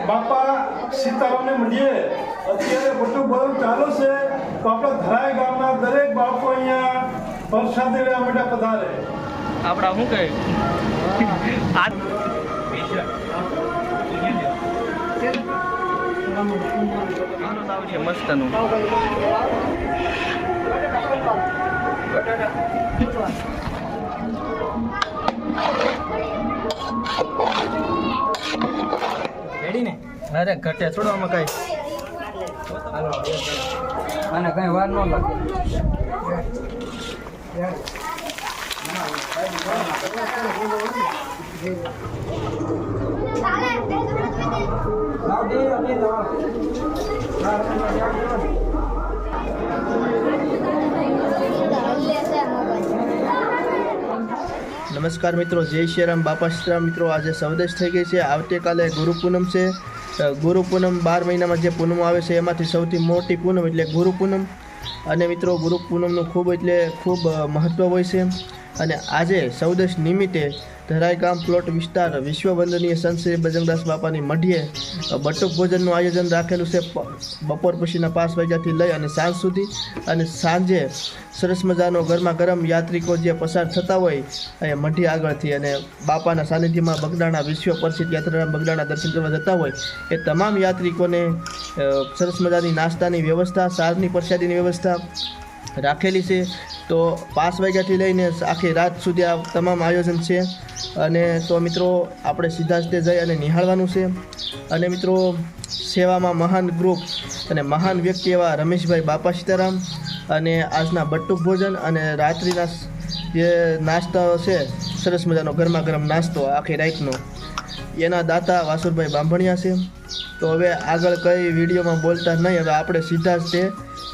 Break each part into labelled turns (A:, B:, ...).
A: બાપા સીતારામને મળીએ. અત્યારે મોટું બહુ ચાલુ છે તો આપણા ધરાઈ ગામના દરેક બાળકો અહીંયા પ્રસાદી લેવા માટે પધારે.
B: આપણા શું કહે મસ્તનું રેડી ને? અરે ઘટે થોડો આમાં કઈ અને કઈ વાર ન લાગે. નમસ્કાર મિત્રો, જય શ્રી રામ, બાપા સીતારામ. મિત્રો આજે સવદેશ થઈ ગઈ છે. આવતીકાલે ગુરુ પૂનમ છે. ગુરુ પૂનમ 12 મહિનામાં જે પૂનમ આવે છે એમાંથી સૌથી મોટી પૂનમ એટલે ગુરુ પૂનમ. અને મિત્રો ગુરુ પૂનમનું ખૂબ મહત્ત્વ હોય છે. અને આજે સવદેશ નિમિત્તે ધરાઈ ગામ પ્લોટ વિસ્તાર વિશ્વ વંદનીય સંત શ્રી બજરંગદાસ બાપાની મઢીએ બટુક ભોજનનું આયોજન રાખેલું છે. બપોર પછીના 5 વાગ્યાથી લઈ અને સાંજ સુધી. અને સાંજે સરસ મજાનો ગરમા ગરમ યાત્રિકો જે પસાર થતા હોય અહીંયા મઢી આગળથી અને બાપાના સાનિધ્યમાં બગદાણા વિશ્વ પ્રસિદ્ધ યાત્રાધામ બગદાણા દર્શન કરવા જતા હોય એ તમામ યાત્રિકોને સરસ મજાની નાસ્તાની વ્યવસ્થા, સારની પ્રસાદીની વ્યવસ્થા રાખેલી છે. તો 5 વાગ્યાથી લઈને આખી રાત સુધી આ તમામ આયોજન છે. અને તો મિત્રો આપણે સીધા સીધે જઈ અને નિહાળવાનું છે. અને મિત્રો સેવામાં મહાન ગ્રુપ અને મહાન વ્યક્તિ એવા રમેશભાઈ બાપા સીતારામ અને આજના બટુક ભોજન અને રાત્રિના જે નાસ્તો છે સરસ મજાનો ગરમા ગરમ નાસ્તો આખી રાતનો એના દાતા વાસુરભાઈ બાંભણિયા છે. તો હવે આગળ કઈ વિડીયોમાં બોલતા નહીં, હવે આપણે સીધા જ તે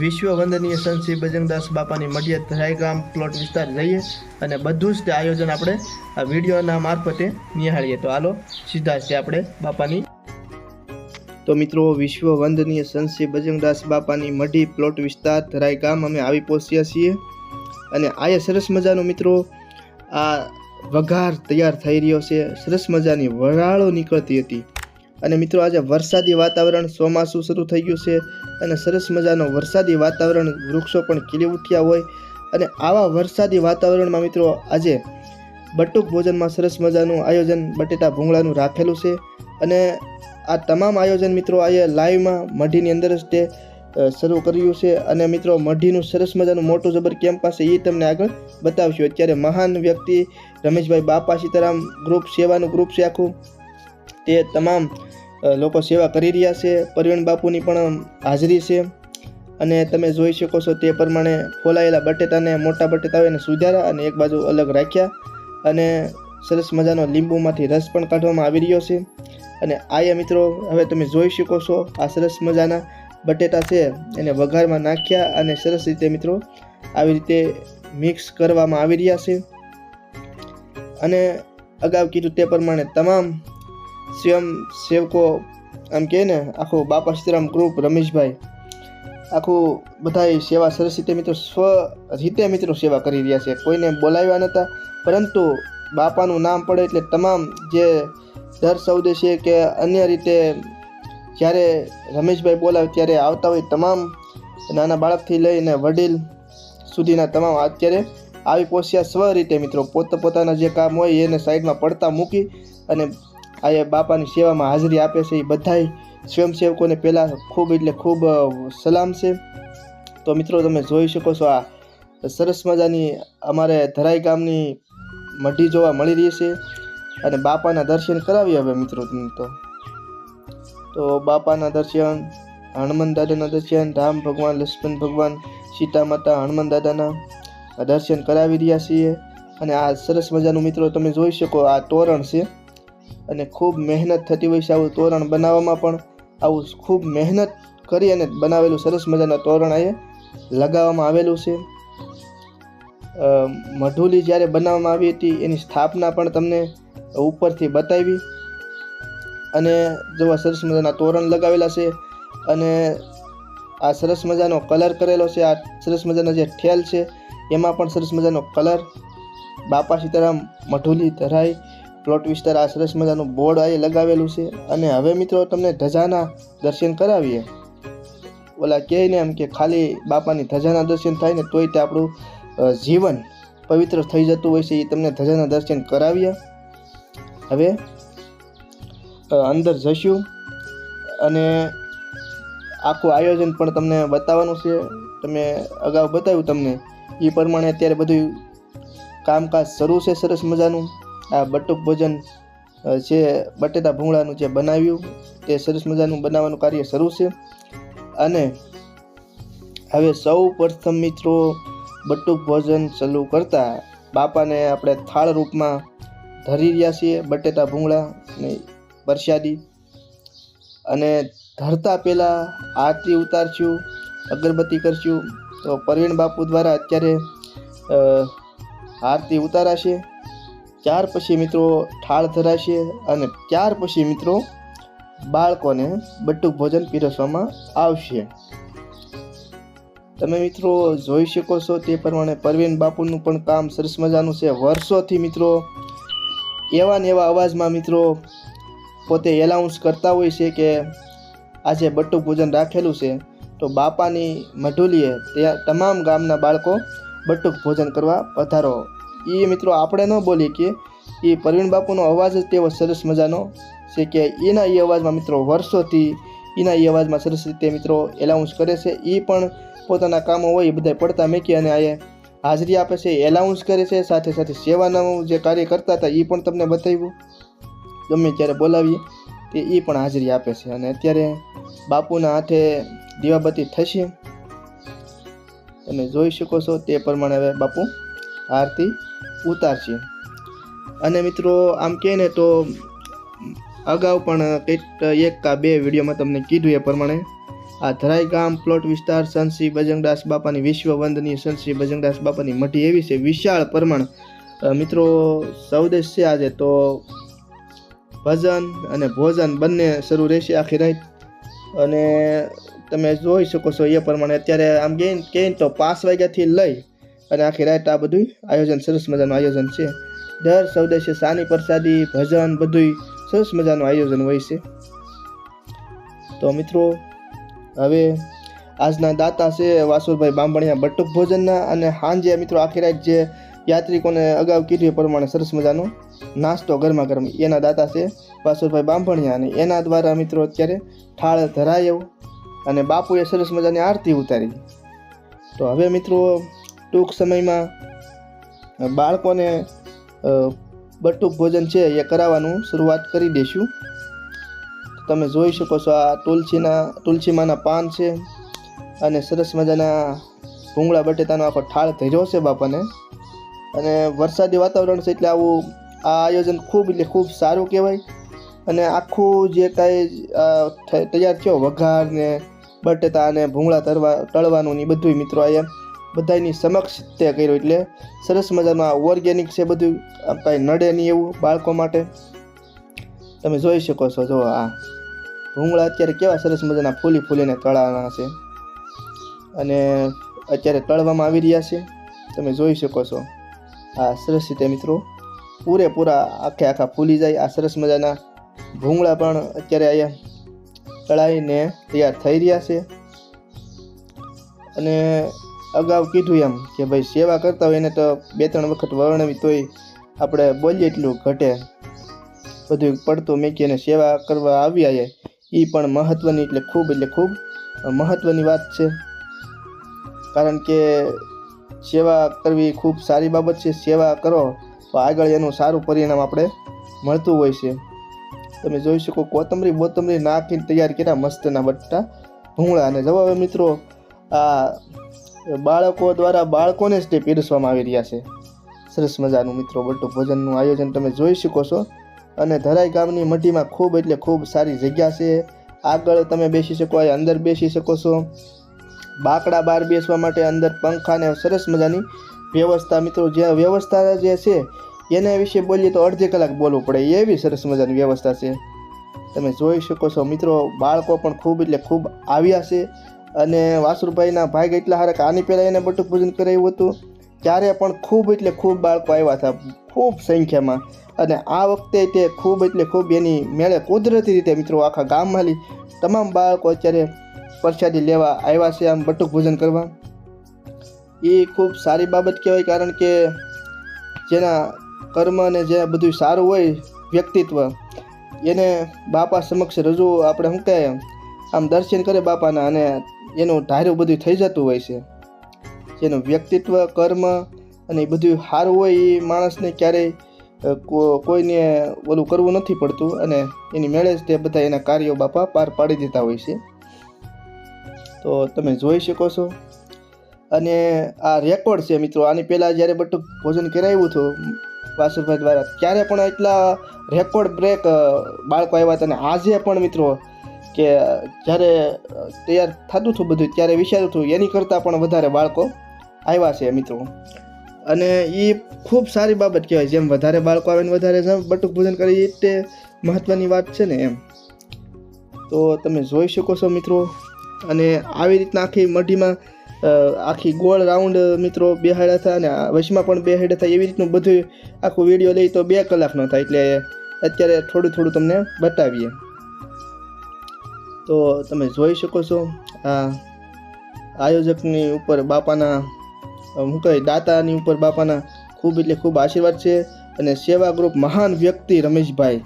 B: વિશ્વ વંદનીય સંત શ્રી બજરંગદાસ બાપાની મઢીએ ધરાઈ ગામ પ્લોટ વિસ્તાર જઈએ અને બધું જ તે આયોજન આપણે આ વિડીયોના મારફતે નિહાળીએ. તો હાલો સીધા જ તે આપણે બાપાની. તો મિત્રો વિશ્વ વંદનીય સંત શ્રી બજરંગદાસ બાપાની મઢી પ્લોટ વિસ્તાર ધરાઈ ગામ અમે આવી પહોંચ્યા છીએ. અને આ સરસ મજાનો મિત્રો આ વઘાર તૈયાર થઈ રહ્યો છે. સરસ મજાની વરાળો નીકળતી હતી. અને મિત્રો આજે વરસાદી વાતાવરણ, ચોમાસું શરૂ થઈ ગયું છે અને સરસ મજાનો વરસાદી વાતાવરણ, વૃક્ષો પણ ખીલી ઉઠ્યા હોય. અને આવા વરસાદી વાતાવરણમાં મિત્રો આજે બટુક ભોજનમાં સરસ મજાનું આયોજન બટેટા ભૂંગળાનું રાખેલું છે. અને આ તમામ આયોજન મિત્રો આજે લાઈવમાં મઢીની અંદર જ તે શરૂ કર્યું છે. અને મિત્રો મઢીનું સરસ મજાનું મોટું જબર કેમ્પસ છે એ તમને આગળ બતાવશું. અત્યારે મહાન વ્યક્તિ રમેશભાઈ બાપા સીતારામ ગ્રુપ સેવાનું ગ્રુપ છે આખું, તે તમામ લોકો સેવા કરી રહ્યા છે. પરવીણ બાપુની પણ હાજરી છે. અને તમે જોઈ શકો છો તે પ્રમાણે ફોલાયેલા બટેટાને, મોટા બટેટા હોય એને સુધારા અને એક બાજુ અલગ રાખ્યા. અને સરસ મજાનો લીંબુમાંથી રસ પણ કાઢવામાં આવી રહ્યો છે. અને આયા મિત્રો હવે તમે જોઈ શકો છો આ સરસ મજાના બટેટા છે એને વઘારમાં નાખ્યા અને સરસ રીતે મિત્રો આવી રીતે મિક્સ કરવામાં આવી રહ્યા છે. અને અગાઉ કીધું તે પ્રમાણે તમામ સ્વયં સેવકો આમ કહે ને આખું બાપા સીતારામ ગ્રુપ રમેશભાઈ આખું બધા સેવા સરસ રીતે મિત્રો સ્વ રીતે મિત્રો સેવા કરી રહ્યા છે. કોઈને બોલાવ્યા નહોતા, પરંતુ બાપાનું નામ પડે એટલે તમામ જે દર સૌદે છે કે અન્ય રીતે જ્યારે રમેશભાઈ બોલાવે ત્યારે આવતા હોય તમામ નાના બાળકથી લઈને વડીલ સુધીના તમામ અત્યારે આવી પહોંચ્યા સ્વ રીતે મિત્રો પોતાના જે કામ હોય એને સાઈડમાં પડતા મૂકી અને આ બાપાની સેવામાં હાજરી આપે છે. એ બધાય સ્વયંસેવકોને પહેલાં ખૂબ સલામ છે. તો મિત્રો તમે જોઈ શકો છો આ સરસ મજાની અમારે ધરાઈ ગામની મઢી જોવા મળી રહી છે. અને બાપાના દર્શન કરાવીએ હવે મિત્રો તમને. તો બાપાના દર્શન, હનુમાન દાદાના દર્શન, રામ ભગવાન, લક્ષ્મણ ભગવાન, સીતા માતા, હનુમાન દાદાના દર્શન કરાવી રહ્યા છીએ. અને આ સરસ મજાનું મિત્રો તમે જોઈ શકો આ તોરણ છે. અને ખૂબ મહેનત થતી હોય છે આવું તોરણ બનાવવામાં, પણ આવું ખૂબ મહેનત કરી અને બનાવેલું સરસ મજાના તોરણ અહીંયા લગાવવામાં આવેલું છે. મઢુલી જ્યારે બનાવવામાં આવી હતી એની સ્થાપના પણ તમને ઉપરથી બતાવી. અને જોવા સરસ મજાના તોરણ લગાવેલા છે. અને આ સરસ મજાનો કલર કરેલો છે. આ સરસ મજાના જે ઠેલ છે એમાં પણ સરસ મજાનો કલર બાપા સીતારામ મઢુલી ધરાઈ પ્લોટ વિસ્તાર આ સરસ મજાનું બોર્ડ અહીં લગાવેલું છે. અને હવે મિત્રો તમને ધજાના દર્શન કરાવીએ. ઓલા કહે ને એમ કે ખાલી બાપાની ધજાના દર્શન થાય ને તોય તે આપણું જીવન પવિત્ર થઈ જતું હોય છે. એ તમને ધજાના દર્શન કરાવીએ. હવે અંદર જશું અને આખું આયોજન પણ તમને બતાવવાનું છે. તમે અગાઉ બતાવ્યું તમને એ પ્રમાણે અત્યારે બધું કામકાજ શરૂ છે સરસ મજાનું. આ બટુક ભોજન છે બટેટા ભૂંગળાનું જે બનાવ્યું તે સરસ મજાનું બનાવવાનું કાર્ય શરૂ છે. અને હવે સૌ પ્રથમ મિત્રો બટુક ભોજન ચાલુ કરતા બાપાને આપણે થાળ રૂપમાં ધરી રહ્યા છીએ બટેટા ભૂંગળા ને પ્રસાદી. અને ધરતા પહેલાં આરતી ઉતારશું, અગરબત્તી કરશું. તો પ્રવીણ બાપુ દ્વારા અત્યારે આરતી ઉતારાશે. ત્યાર પછી મિત્રો થાળ ધરાશે અને ત્યાર પછી મિત્રો બાળકોને બટુક ભોજન પીરસવામાં આવશે. તમે મિત્રો જોઈ શકો છો તે પ્રમાણે પ્રવીણ બાપુનું પણ કામ સરસ મજાનું છે. વર્ષોથી મિત્રો એવા ને એવા અવાજમાં મિત્રો પોતે એલાઉન્સ કરતા હોય છે કે આજે બટુક ભોજન રાખેલું છે તો બાપાની મઢુલીએ ત્યાં તમામ ગામના બાળકો બટુક ભોજન કરવા પધારો. એ મિત્રો આપણે ન બોલીએ કે એ પ્રવીણ બાપુનો અવાજ જ તેવો સરસ મજાનો છે કે એના એ અવાજમાં મિત્રો વર્ષોથી એના એ અવાજમાં સરસ રીતે મિત્રો એલાઉન્સ કરે છે. એ પણ પોતાના કામો હોય એ બધા પડતા મૂકી અને આ હાજરી આપે છે, એલાઉન્સ કરે છે. સાથે સાથે સેવાનું જે કાર્ય કરતા હતા એ પણ તમને બતાવ્યું. ગમે ત્યારે બોલાવીએ તે એ પણ હાજરી આપે છે. અને અત્યારે બાપુના હાથે દીવાબત્તી થશે. તમે જોઈ શકો છો તે પ્રમાણે હવે બાપુ આરતી ઉતારશે. અને મિત્રો આમ કહે ને તો અગાઉ પણ કંઈક એક કા બે વિડીયોમાં તમને કીધું એ પ્રમાણે આ ધરાઈ ગામ પ્લોટ વિસ્તાર સંત શ્રી બજરંગદાસ બાપાની વિશ્વ વંદનીય સંત શ્રી બજરંગદાસ બાપાની મઢી એવી છે વિશાળ પ્રમાણ. મિત્રો સૌદેશ છે આજે તો ભજન અને ભોજન બંને શરૂ રહેશે આખી રાત. અને તમે જોઈ શકો છો એ પ્રમાણે અત્યારે આમ કહે તો 5 વાગ્યાથી લઈ અને આખી રાત આ બધું આયોજન સરસ મજાનું આયોજન છે. દર સૌદેશે સાની પ્રસાદી ભજન બધું સરસ મજાનું આયોજન હોય છે. તો મિત્રો હવે આજના દાતા છે વાસુરભાઈ બાંભણિયા બટુક ભોજનના. અને સાંજે મિત્રો આખી રાત જે યાત્રિકોને અગાઉ કીધું એ પ્રમાણે સરસ મજાનો નાસ્તો ગરમા ગરમ એના દાતા છે વાસુરભાઈ બાંભણિયા. અને એના દ્વારા મિત્રો અત્યારે થાળ ધરાયો અને બાપુએ સરસ મજાની આરતી ઉતારી. તો હવે મિત્રો ટૂંક સમયમાં બાળકોને બટુક ભોજન છે એ કરાવવાનું શરૂઆત કરી દઈશું. તમે જોઈ શકો છો આ તુલસીમાના પાન છે અને સરસ મજાના ભૂંગળા બટેટાનો આખો થાળ ધર્યો છે બાપાને. અને વરસાદી વાતાવરણ છે એટલે આવું આ આયોજન ખૂબ સારું કહેવાય. અને આખું જે કાંઈ તૈયાર થયો વઘાર ને બટેટા અને ભૂંગળા તળવાનું ને બધું મિત્રો અહીંયા બધાની સમક્ષ તે કર્યું. એટલે સરસ મજાનું આ ઓર્ગેનિક છે બધું, કાંઈ નડે નહીં એવું બાળકો માટે. તમે જોઈ શકો છો. જો આ ભૂંગળા અત્યારે કેવા સરસ મજાના ફૂલીને તળાના છે અને અત્યારે તળવામાં આવી રહ્યા છે. તમે જોઈ શકો છો આ સરસ રીતે મિત્રો પૂરેપૂરા આખા ફૂલી જાય. આ સરસ મજાના ભૂંગળા પણ અત્યારે અહીંયા તળાઈને તૈયાર થઈ રહ્યા છે. અને અગાઉ કીધું એમ કે ભાઈ સેવા કરતા હોય એને તો 2-3 વખત વર્ણવી તોય આપણે બોલીએ એટલું ઘટે. બધું પડતું મૂકી અને સેવા કરવા આવ્યા એ પણ મહત્ત્વની એટલે ખૂબ મહત્ત્વની વાત છે. કારણ કે સેવા કરવી ખૂબ સારી બાબત છે. સેવા કરો તો આગળ એનું સારું પરિણામ આપણે મળતું હોય છે. તમે જોઈ શકો કોથમરી નાખીને તૈયાર કર્યા મસ્તના બટાટા ભૂંગળા. અને જવા હવે મિત્રો આ બાળકો દ્વારા બાળકોને જ તે પીરસવામાં આવી રહ્યા છે સરસ મજાનું મિત્રો બટુક ભોજનનું આયોજન તમે જોઈ શકો છો. અને ધરાઈ ગામની મઢીમાં ખૂબ સારી જગ્યા છે. આગળ તમે બેસી શકો, અંદર બેસી શકો છો. બાકડા બહાર બેસવા માટે અંદર પંખા ને સરસ મજાની વ્યવસ્થા. મિત્રો જે વ્યવસ્થા જે છે એના વિશે બોલીએ તો અડધી કલાક બોલવું પડે એવી સરસ મજાની વ્યવસ્થા છે. તમે જોઈ શકો છો મિત્રો બાળકો પણ ખૂબ આવ્યા છે. અને વાસુરભાઈના ભાઈ એટલા હારા કે આની પહેલાં એને બટુક ભોજન કરાવ્યું હતું ત્યારે પણ ખૂબ એટલે ખૂબ બાળકો આવ્યા હતા, ખૂબ સંખ્યામાં. અને આ વખતે તે ખૂબ એટલે ખૂબ એની મેળે કુદરતી રીતે મિત્રો આખા ગામમાંથી તમામ બાળકો અત્યારે પ્રસાદી લેવા આવ્યા છે, આમ બટુક ભોજન કરવા. એ ખૂબ સારી બાબત કહેવાય, કારણ કે જેના કર્મ અને જે બધું સારું હોય વ્યક્તિત્વ એને બાપા સમક્ષ રજૂ આપણે શું કહે આમ દર્શન કરે બાપાના, અને એનું ધાર્યું બધું થઈ જતું હોય છે. જેનું વ્યક્તિત્વ કર્મ અને એ બધું સારું હોય એ માણસને ક્યારેય કોઈને ઓલું કરવું નથી પડતું, અને એની મેળે જ તે બધા એના કાર્યો બાપા પાર પાડી દેતા હોય છે. તો તમે જોઈ શકો છો. અને આ રેકોર્ડ છે મિત્રો. આની પહેલાં જ્યારે બટુક ભોજન કરાવ્યું હતું વાસુભાઈ દ્વારા, ત્યારે પણ એટલા રેકોર્ડ બ્રેક બાળકો આવ્યા હતા. અને આજે પણ મિત્રો કે જ્યારે તૈયાર થતું હતું બધું, ત્યારે વિચાર્યું હતું એની કરતાં પણ વધારે બાળકો આવ્યા છે મિત્રો. અને એ ખૂબ સારી બાબત કહેવાય. જેમ વધારે બાળકો આવે ને વધારે બટુક ભોજન કરે એ તે મહત્ત્વની વાત છે ને એમ. તો તમે જોઈ શકો છો મિત્રો. અને આવી રીતના આખી મઢીમાં આખી ગોળ રાઉન્ડ મિત્રો બેહાડ્યા હતા, અને વચમાં પણ બેહાડ્યા હતા. એવી રીતનું બધું આખું વિડીયો લઈ તો 2 કલાકનો થાય, એટલે અત્યારે થોડું થોડું તમને બતાવીએ. તો તમે જોઈ શકો છો આ આયોજકની ઉપર બાપાના શું કહે દાતાની ઉપર બાપાના ખૂબ એટલે ખૂબ આશીર્વાદ છે. અને સેવા ગ્રુપ મહાન વ્યક્તિ રમેશભાઈ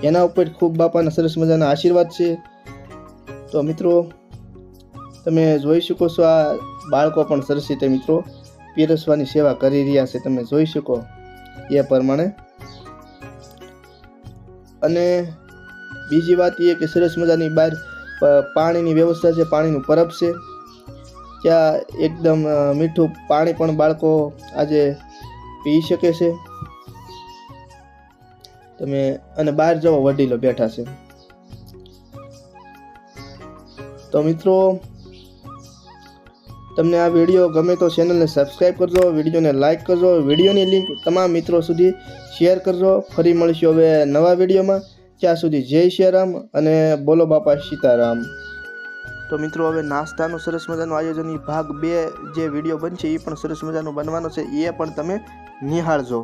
B: એના ઉપર ખૂબ બાપાના સરસ મજાના આશીર્વાદ છે. તો મિત્રો તમે જોઈ શકો છો આ બાળકો પણ સરસ રીતે મિત્રો પીરસવાની સેવા કરી રહ્યા છે, તમે જોઈ શકો એ પ્રમાણે. અને બીજી વાત એ કે સરસ મજાની બહાર પાણીની વ્યવસ્થા છે, પાણીનું પરબ છે, ત્યાં એકદમ મીઠું પાણી પણ બાળકો આજે પી શકે છે. તમે અને બહાર જવો વડીલો બેઠા છે. તો મિત્રો તમને આ વિડીયો ગમે તો ચેનલને સબસ્ક્રાઈબ કરજો, વિડીયોને લાઇક કરજો, વિડીયોની લિંક તમામ મિત્રો સુધી શેર કરજો. ફરી મળીશું હવે નવા વિડીયોમાં. ત્યાં સુધી જય શ્રી રામ અને બોલો બાપા સીતારામ. તો મિત્રો હવે નાસ્તાનું સરસ મજાનું આયોજન ભાગ 2 જે વિડીયો બનશે એ પણ સરસ મજાનો બનવાનો છે, એ પણ તમે નિહાળજો.